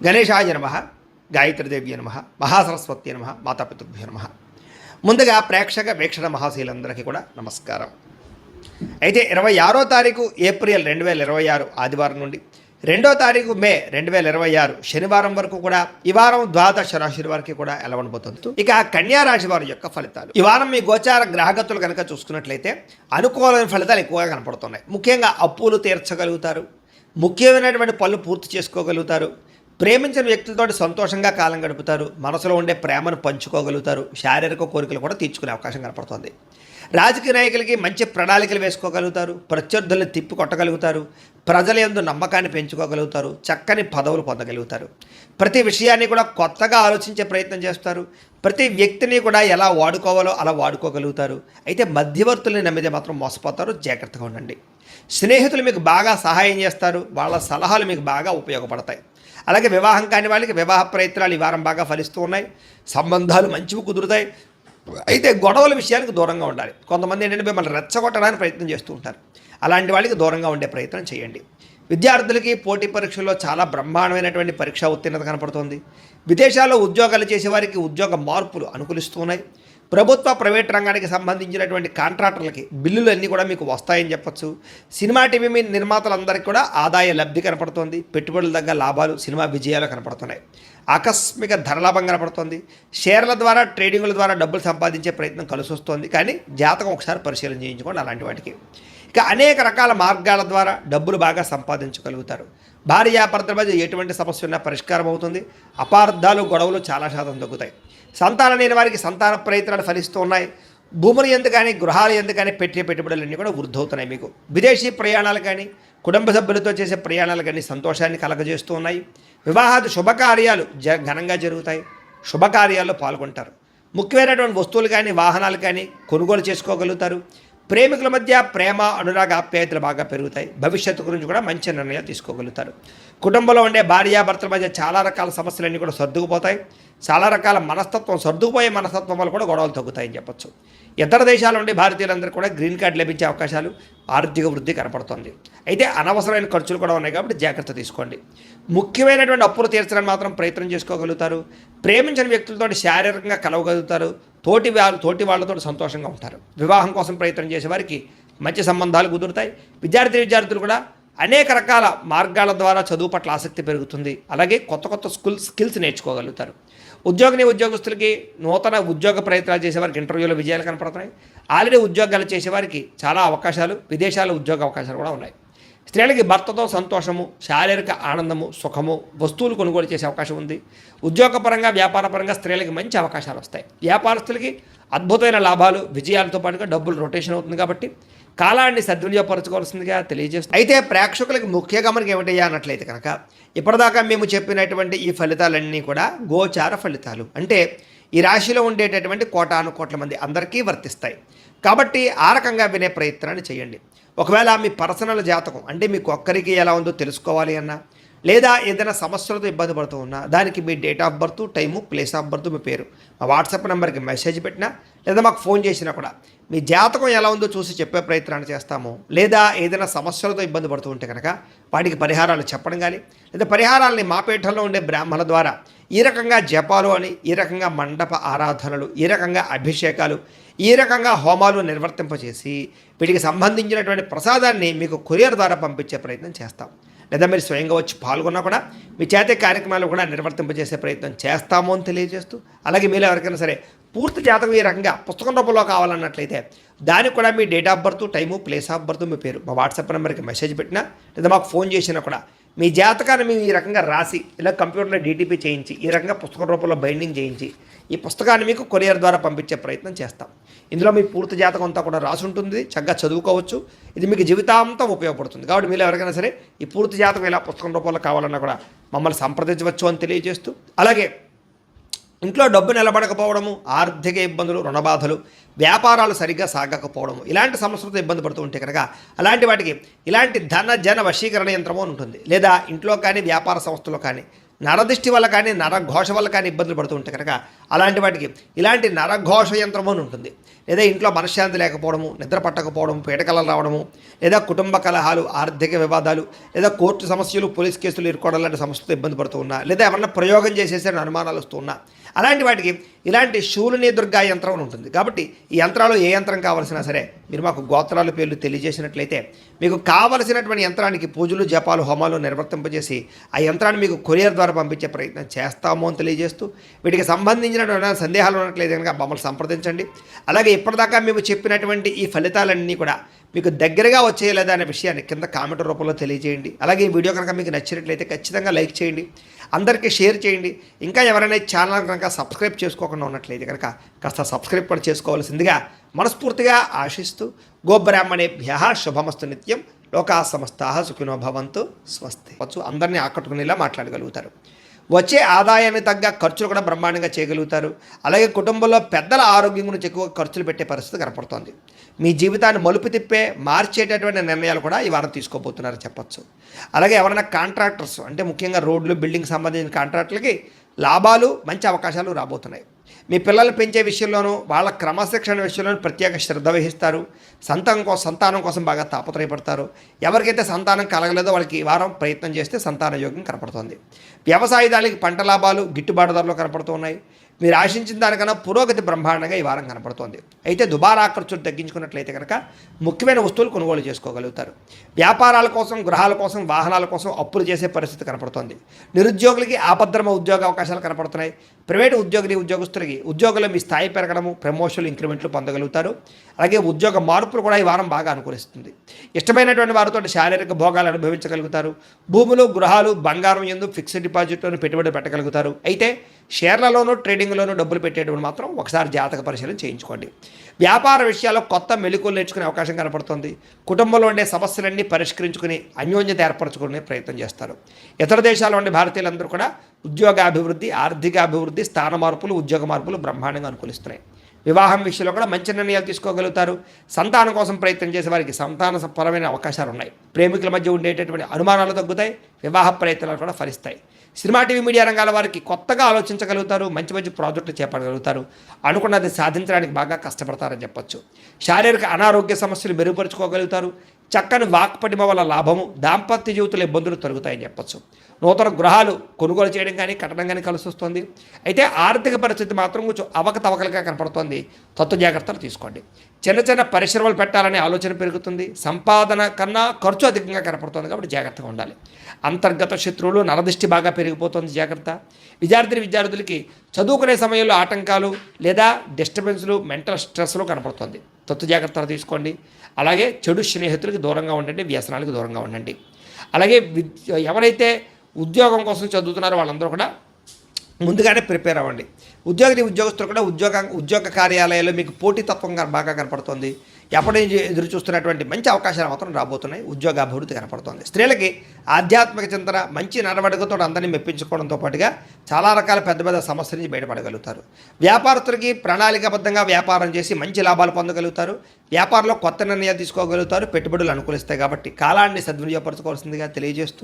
గణేశాయ నమః, గాయత్రీదేవ్య నమః, మహాసరస్వతి నమః, మాతాపితృభ్యో నమః. ముందుగా ప్రేక్షక వీక్షణ మహాశీలందరికీ కూడా నమస్కారం. అయితే 26వ తారీఖు ఏప్రిల్ 2026 ఆదివారం నుండి 2వ తారీఖు మే 2026 శనివారం వరకు కూడా ఈ వారం ద్వాదశ రాశి వారికి కూడా ఎలా ఉండబోతుంది. ఇక కన్యా రాశి వారి యొక్క ఫలితాలు. ఈ వారం మీ గోచార గ్రహగతులు కనుక చూసుకున్నట్లయితే అనుకూలమైన ఫలితాలు ఎక్కువగా కనపడుతున్నాయి. ముఖ్యంగా అప్పులు తీర్చగలుగుతారు, ముఖ్యమైనటువంటి పనులు పూర్తి చేసుకోగలుగుతారు, ప్రేమించిన వ్యక్తులతో సంతోషంగా కాలం గడుపుతారు, మనసులో ఉండే ప్రేమను పంచుకోగలుగుతారు, శారీరక కోరికలు కూడా తీర్చుకునే అవకాశం కనపడుతుంది. రాజకీయ నాయకులకి మంచి ప్రణాళికలు వేసుకోగలుగుతారు, ప్రత్యర్థులను తిప్పి కొట్టగలుగుతారు, ప్రజల యందు నమ్మకాన్ని పెంచుకోగలుగుతారు, చక్కని పదవులు పొందగలుగుతారు. ప్రతి విషయాన్ని కూడా కొత్తగా ఆలోచించే ప్రయత్నం చేస్తారు, ప్రతి వ్యక్తిని కూడా ఎలా వాడుకోవాలో అలా వాడుకోగలుగుతారు. అయితే మధ్యవర్తుల్ని నమ్మితే మాత్రం మోసపోతారు, జాగ్రత్తగా ఉండండి. స్నేహితులు మీకు బాగా సహాయం చేస్తారు, వాళ్ళ సలహాలు మీకు బాగా ఉపయోగపడతాయి. అలాగే వివాహం కాని వాళ్ళకి వివాహ ప్రయత్నాలు ఈ వారం బాగా ఫలిస్తూ ఉన్నాయి, సంబంధాలు మంచివి కుదురుతాయి. అయితే గొడవల విషయానికి దూరంగా ఉండాలి. కొంతమంది ఏంటంటే మిమ్మల్ని రెచ్చగొట్టడానికి ప్రయత్నం చేస్తూ ఉంటారు, అలాంటి వాళ్ళకి దూరంగా ఉండే ప్రయత్నం చేయండి. విద్యార్థులకి పోటీ పరీక్షల్లో చాలా బ్రహ్మాండమైనటువంటి పరీక్షా ఉత్తీర్ణత కనపడుతుంది. విదేశాల్లో ఉద్యోగాలు చేసేవారికి ఉద్యోగ మార్పులు అనుకూలిస్తున్నాయి. ప్రభుత్వ ప్రైవేట్ రంగానికి సంబంధించినటువంటి కాంట్రాక్టర్లకి బిల్లులు అన్నీ కూడా మీకు వస్తాయని చెప్పచ్చు. సినిమా టీవీ నిర్మాతలందరికీ కూడా ఆదాయ లబ్ధి కనపడుతుంది, పెట్టుబడుల దగ్గర లాభాలు, సినిమా విజయాలు కనపడుతున్నాయి. ఆకస్మిక ధనలాభం కనపడుతుంది. షేర్ల ద్వారా ట్రేడింగ్ల ద్వారా డబ్బులు సంపాదించే ప్రయత్నం కలిసి వస్తుంది, కానీ జాతకం ఒకసారి పరిశీలన చేయించుకోండి అలాంటి వాటికి. ఇక అనేక రకాల మార్గాల ద్వారా డబ్బులు బాగా సంపాదించగలుగుతారు. భార్యాభర్తల మధ్య ఎటువంటి సమస్య ఉన్నా పరిష్కారం అవుతుంది. అపార్థాలు గొడవలు చాలా శాతం తగ్గుతాయి. సంతానం లేని వారికి సంతాన ప్రయత్నాలు ఫలిస్తూ ఉన్నాయి. భూములు ఎందుకు కానీ గృహాలు ఎందుకు కానీ పెట్టే పెట్టుబడులన్నీ కూడా వృద్ధవుతున్నాయి. మీకు విదేశీ ప్రయాణాలు కానీ కుటుంబ సభ్యులతో చేసే ప్రయాణాలు కానీ సంతోషాన్ని కలగజేస్తూ ఉన్నాయి. వివాహాది శుభకార్యాలు ఘనంగా జరుగుతాయి, శుభకార్యాల్లో పాల్గొంటారు. ముఖ్యమైనటువంటి వస్తువులు కానీ వాహనాలు కానీ కొనుగోలు చేసుకోగలుగుతారు. ప్రేమికుల మధ్య ప్రేమ అనురాగ ఆప్యాయతలు బాగా పెరుగుతాయి. భవిష్యత్తు గురించి కూడా మంచి నిర్ణయాలు తీసుకోగలుగుతారు. కుటుంబంలో ఉండే భార్యాభర్తల మధ్య చాలా రకాల సమస్యలన్నీ కూడా సర్దుకుపోతాయి. చాలా రకాల సర్దుకుపోయే మనస్తత్వం వల్ల కూడా గొడవలు తగ్గుతాయని చెప్పొచ్చు. ఇతర దేశాల నుండి భారతీయులందరూ కూడా గ్రీన్ కార్డు లభించే అవకాశాలు, ఆర్థిక వృద్ధి కనపడుతుంది. అయితే అనవసరమైన ఖర్చులు కూడా ఉన్నాయి కాబట్టి జాగ్రత్త తీసుకోండి. ముఖ్యమైనటువంటి అప్పులు తీర్చడానికి మాత్రం ప్రయత్నం చేసుకోగలుగుతారు. ప్రేమించిన వ్యక్తులతో శారీరకంగా కలవగలుగుతారు. తోటి వాళ్ళతో సంతోషంగా ఉంటారు. వివాహం కోసం ప్రయత్నం చేసేవారికి మంచి సంబంధాలు కుదురుతాయి. విద్యార్థులు కూడా అనేక రకాల మార్గాల ద్వారా చదువు పట్ల ఆసక్తి పెరుగుతుంది. అలాగే కొత్త స్కిల్స్ నేర్చుకోగలుగుతారు. ఉద్యోగస్తులకి నూతన ఉద్యోగ ప్రయత్నాలు చేసేవారికి ఇంటర్వ్యూలో విజయాలు కనపడుతున్నాయి. ఆల్రెడీ ఉద్యోగాలు చేసేవారికి చాలా అవకాశాలు, విదేశాల ఉద్యోగ అవకాశాలు కూడా ఉన్నాయి. స్త్రీలకి భర్తతో సంతోషము, శారీరక ఆనందము, సుఖము, వస్తువులు కొనుగోలు చేసే అవకాశం ఉంది. ఉద్యోగపరంగా వ్యాపారపరంగా స్త్రీలకి మంచి అవకాశాలు వస్తాయి. వ్యాపారస్తులకి అద్భుతమైన లాభాలు, విజయాలతో పాటుగా డబ్బులు రొటేషన్ అవుతుంది కాబట్టి కాలాన్ని సద్వినియోగపరచుకోవాల్సిందిగా తెలియజేస్తుంది. అయితే ప్రేక్షకులకి ముఖ్య గమనిక ఏమిటయ్యా అన్నట్లయితే కనుక ఇప్పటిదాకా మేము చెప్పినటువంటి ఈ ఫలితాలన్నీ కూడా గోచార ఫలితాలు, అంటే ఈ రాశిలో ఉండేటటువంటి కోటాను కోట్ల మంది అందరికీ వర్తిస్తాయి. కాబట్టి ఆ రకంగా వినే ప్రయత్నాన్ని చేయండి. ఒకవేళ మీ పర్సనల్ జాతకం అంటే మీకు ఒక్కరికి ఎలా ఉందో తెలుసుకోవాలి అన్నా, లేదా ఏదైనా సమస్యలతో ఇబ్బంది పడుతూ ఉన్నా దానికి మీ date of birth, time, place of birth, మీ పేరు మా వాట్సాప్ నెంబర్కి మెసేజ్ పెట్టినా లేదా మాకు ఫోన్ చేసినా కూడా మీ జాతకం ఎలా ఉందో చూసి చెప్పే ప్రయత్నాన్ని చేస్తాము. లేదా ఏదైనా సమస్యలతో ఇబ్బంది పడుతూ ఉంటే కనుక వాటికి పరిహారాలు చెప్పడం కానీ, లేదా పరిహారాలని మా పీఠంలో ఉండే బ్రాహ్మణుల ద్వారా ఈ రకంగా జపాలు అని, ఈ రకంగా మండప ఆరాధనలు, ఈ రకంగా అభిషేకాలు, ఈ రకంగా హోమాలు నిర్వర్తింపచేసి వీటికి సంబంధించినటువంటి ప్రసాదాన్ని మీకు కొరియర్ ద్వారా పంపించే ప్రయత్నం చేస్తాం. లేదా మీరు స్వయంగా వచ్చి పాల్గొన్నా కూడా మీ చేతే కార్యక్రమాలు కూడా నిర్వర్తింపజేసే ప్రయత్నం చేస్తాము అని తెలియజేస్తూ, అలాగే మీరు ఎవరికైనా సరే పూర్తి జాతకం ఈ రకంగా పుస్తకం రూపంలో కావాలన్నట్లయితే దానికి కూడా మీ date of birth, time, place of birth, మీ పేరు మా వాట్సాప్ నెంబర్కి మెసేజ్ పెట్టినా లేదా మాకు ఫోన్ చేసినా కూడా మీ జాతకాన్ని మేము ఈ రకంగా రాసి ఇలా కంప్యూటర్లో డీటీపీ చేయించి ఈ రకంగా పుస్తకం రూపంలో బైండింగ్ చేయించి ఈ పుస్తకాన్ని మీకు కొరియర్ ద్వారా పంపించే ప్రయత్నం చేస్తాం. ఇందులో మీ పూర్తి జాతకం అంతా కూడా రాసి ఉంటుంది, చక్కగా చదువుకోవచ్చు. ఇది మీకు జీవితాంతం ఉపయోగపడుతుంది. కాబట్టి మీరు ఎవరికైనా సరే ఈ పూర్తి జాతకం ఇలా పుస్తకం రూపంలో కావాలన్నా కూడా మమ్మల్ని సంప్రదించవచ్చు అని తెలియజేస్తూ, అలాగే ఇంట్లో డబ్బు నిలబడకపోవడము, ఆర్థిక ఇబ్బందులు, రుణబాధలు, వ్యాపారాలు సరిగ్గా సాగకపోవడము, ఇలాంటి సమస్యలతో ఇబ్బంది పడుతూ ఉంటే కనుక అలాంటి వాటికి ఇలాంటి ధన జన వశీకరణ యంత్రము ఉంటుంది. లేదా ఇంట్లో కానీ వ్యాపార సంస్థలో కానీ నరదిష్టి వల్ల కానీ నరఘోష వల్ల కానీ ఇబ్బందులు పడుతూ ఉంటే కనుక అలాంటి వాటికి ఇలాంటి నరఘోష యంత్రము అని ఉంటుంది. లేదా ఇంట్లో మనశ్శాంతి లేకపోవడము, నిద్ర పట్టకపోవడం, పీడకలలు రావడము, లేదా కుటుంబ కలహాలు, ఆర్థిక వివాదాలు, లేదా కోర్టు సమస్యలు, పోలీస్ కేసులు ఇరుకోవడం లాంటి సమస్యలతో ఇబ్బంది పడుతూ ఉన్నా, లేదా ఏమన్నా ప్రయోగం చేసేసే అనుమానాలు వస్తూ ఉన్నా, అలాంటి వాటికి ఇలాంటి శూలిని దుర్గా యంత్రం అని ఉంటుంది. కాబట్టి ఈ యంత్రాలు ఏ యంత్రం కావాల్సినా సరే మీరు మాకు గోత్రాల పేర్లు తెలియజేసినట్లయితే మీకు కావలసినటువంటి యంత్రానికి పూజలు, జపాలు, హోమాలు నిర్వర్తింపజేసి ఆ యంత్రాన్ని మీకు కొరియర్ ద్వారా పంపించే ప్రయత్నం చేస్తాము అని తెలియజేస్తూ, వీటికి సంబంధించినటువంటి సందేహాలు ఉన్నట్లయితే కనుక మమ్మల్ని సంప్రదించండి. అలాగే ఇప్పటిదాకా మేము చెప్పినటువంటి ఈ ఫలితాలన్నీ కూడా మీకు దగ్గరగా వచ్చేయలేదా అనే విషయాన్ని కింద కామెంట్ రూపంలో తెలియజేయండి. అలాగే ఈ వీడియో కనుక మీకు నచ్చినట్లయితే ఖచ్చితంగా లైక్ చేయండి, అందరికీ షేర్ చేయండి. ఇంకా ఎవరైనా ఛానల్ కనుక సబ్స్క్రైబ్ చేసుకోకుండా ఉన్నట్లయితే కనుక కాస్త సబ్స్క్రైబ్ కూడా చేసుకోవాల్సిందిగా మనస్ఫూర్తిగా ఆశిస్తూ, గోబ్రాహ్మణేభ్యః శుభమస్తు నిత్యం, లోకా సమస్తాః సుఖినో భవంతు, స్వస్తి. అందరినీ ఆకట్టుకునేలా మాట్లాడగలుగుతారు. వచ్చే ఆదాయానికి తగ్గ ఖర్చులు కూడా బ్రహ్మాండంగా చేయగలుగుతారు. అలాగే కుటుంబంలో పెద్దల ఆరోగ్యం గురించి ఎక్కువ ఖర్చులు పెట్టే పరిస్థితి కనపడుతోంది. మీ జీవితాన్ని మలుపు తిప్పే మార్చేటటువంటి నిర్ణయాలు కూడా ఈ వారం తీసుకోబోతున్నారని చెప్పొచ్చు. అలాగే ఎవరైనా కాంట్రాక్టర్స్ అంటే ముఖ్యంగా రోడ్లు, బిల్డింగ్ సంబంధించిన కాంట్రాక్టులకి లాభాలు, మంచి అవకాశాలు రాబోతున్నాయి. మీ పిల్లలు పెంచే విషయంలోనూ వాళ్ళ క్రమశిక్షణ విషయంలోనూ ప్రత్యేక శ్రద్ధ వహిస్తారు. సంతానం కోసం బాగా తాపత్రయపడతారు. ఎవరికైతే సంతానం కలగలేదో వాళ్ళకి ఈ వారం ప్రయత్నం చేస్తే సంతాన యోగం కనపడుతుంది. వ్యవసాయదారులకి పంట లాభాలు గిట్టుబాటు ధరలు కనపడుతూ ఉన్నాయి. మీరు ఆశించిన దానికన్నా పురోగతి బ్రహ్మాండంగా ఈ వారం కనపడుతోంది. అయితే దుబారా ఖర్చులు తగ్గించుకున్నట్లయితే కనుక ముఖ్యమైన వస్తువులు కొనుగోలు చేసుకోగలుగుతారు. వ్యాపారాల కోసం, గృహాల కోసం, వాహనాల కోసం అప్పులు చేసే పరిస్థితి కనపడుతోంది. నిరుద్యోగులకి ఆపద్ధర్మ ఉద్యోగ అవకాశాలు కనపడుతున్నాయి. ప్రైవేటు ఉద్యోగులకి ఉద్యోగుల్లో మీ స్థాయి పెరగడము, ప్రమోషన్లు, ఇంక్రిమెంట్లు పొందగలుగుతారు. అలాగే ఉద్యోగ మార్పులు కూడా ఈ వారం బాగా అనుకూలిస్తుంది. ఇష్టమైనటువంటి వారితో శారీరక భోగాలు అనుభవించగలుగుతారు. భూములు, గృహాలు, బంగారం యందు ఫిక్స్డ్ డిపాజిట్లోనూ పెట్టుబడి పెట్టగలుగుతారు. అయితే షేర్లలోనూ, ట్రేడింగ్లోనూ డబ్బులు పెట్టేటప్పుడు మాత్రం ఒకసారి జాతక పరిశీలన చేయించుకోండి. వ్యాపార విషయాల్లో కొత్త మెలకువలు నేర్చుకునే అవకాశం కనపడుతుంది. కుటుంబంలో ఉండే సమస్యలన్నీ పరిష్కరించుకుని అన్యోన్యత ఏర్పరచుకునే ప్రయత్నం చేస్తారు. ఇతర దేశాల్లో ఉండే భారతీయులందరూ కూడా ఉద్యోగాభివృద్ధి, ఆర్థికాభివృద్ధి, స్థాన మార్పులు, ఉద్యోగ మార్పులు బ్రహ్మాండంగా అనుకూలిస్తున్నాయి. వివాహం విషయంలో కూడా మంచి నిర్ణయాలు తీసుకోగలుగుతారు. సంతానం కోసం ప్రయత్నం చేసే వారికి సంతాన పరమైన అవకాశాలు ఉన్నాయి. ప్రేమికుల మధ్య ఉండేటటువంటి అనుమానాలు తగ్గుతాయి. వివాహ ప్రయత్నాలు కూడా ఫలిస్తాయి. సినిమా, టీవీ, మీడియా రంగాల వారికి కొత్తగా ఆలోచించగలుగుతారు. మంచి మంచి ప్రాజెక్టులు చేపట్టగలుగుతారు. అనుకున్నది సాధించడానికి బాగా కష్టపడతారని చెప్పొచ్చు. శారీరక అనారోగ్య సమస్యలు మెరుగుపరుచుకోగలుగుతారు. చక్కని వాక్పటిమ వల్ల లాభము, దాంపత్య జీవితంలో ఇబ్బందులు తొలగుతాయని చెప్పొచ్చు. నూతన గృహాలు కొనుగోలు చేయడం కానీ, కట్టడం కానీ కలిసి వస్తుంది. అయితే ఆర్థిక పరిస్థితి మాత్రం కొంచెం అవకతవకలుగా కనపడుతోంది. తత్వ జాగ్రత్తలు తీసుకోండి. చిన్న చిన్న పరిశ్రమలు పెట్టాలనే ఆలోచన పెరుగుతుంది. సంపాదన కన్నా ఖర్చు అధికంగా కనపడుతుంది. కాబట్టి జాగ్రత్తగా ఉండాలి. అంతర్గత శత్రువులు, నరదిష్టి బాగా పెరిగిపోతుంది. జాగ్రత్త. విద్యార్థులకి చదువుకునే సమయంలో ఆటంకాలు లేదా డిస్టర్బెన్స్లు, మెంటల్ స్ట్రెస్లు కనపడుతుంది. తత్వ జాగ్రత్తలు తీసుకోండి. అలాగే చెడు స్నేహితులకి దూరంగా ఉండండి. వ్యసనాలకు దూరంగా ఉండండి. అలాగే ఎవరైతే ఉద్యోగం కోసం చదువుతున్నారో వాళ్ళందరూ కూడా ముందుగానే ప్రిపేర్ అవ్వండి. ఉద్యోగస్తులు కూడా ఉద్యోగ కార్యాలయాల్లో మీకు పోటీతత్వంగా బాగా కనపడుతుంది. ఎప్పటి నుంచి ఎదురు చూస్తున్నటువంటి మంచి అవకాశాలు మాత్రం రాబోతున్నాయి. ఉద్యోగాభివృద్ధి కనపడుతుంది. స్త్రీలకి ఆధ్యాత్మిక చింతన, మంచి నడవడికతో అందరినీ మెప్పించుకోవడంతో పాటుగా చాలా రకాల పెద్ద పెద్ద సమస్యల నుంచి బయటపడగలుగుతారు. వ్యాపారస్తులకి ప్రణాళికాబద్ధంగా వ్యాపారం చేసి మంచి లాభాలు పొందగలుగుతారు. వ్యాపారంలో కొత్త నిర్ణయాలు తీసుకోగలుగుతారు. పెట్టుబడులు అనుకూలిస్తాయి. కాబట్టి కాలాన్ని సద్వినియోగపరచుకోవాల్సిందిగా తెలియజేస్తూ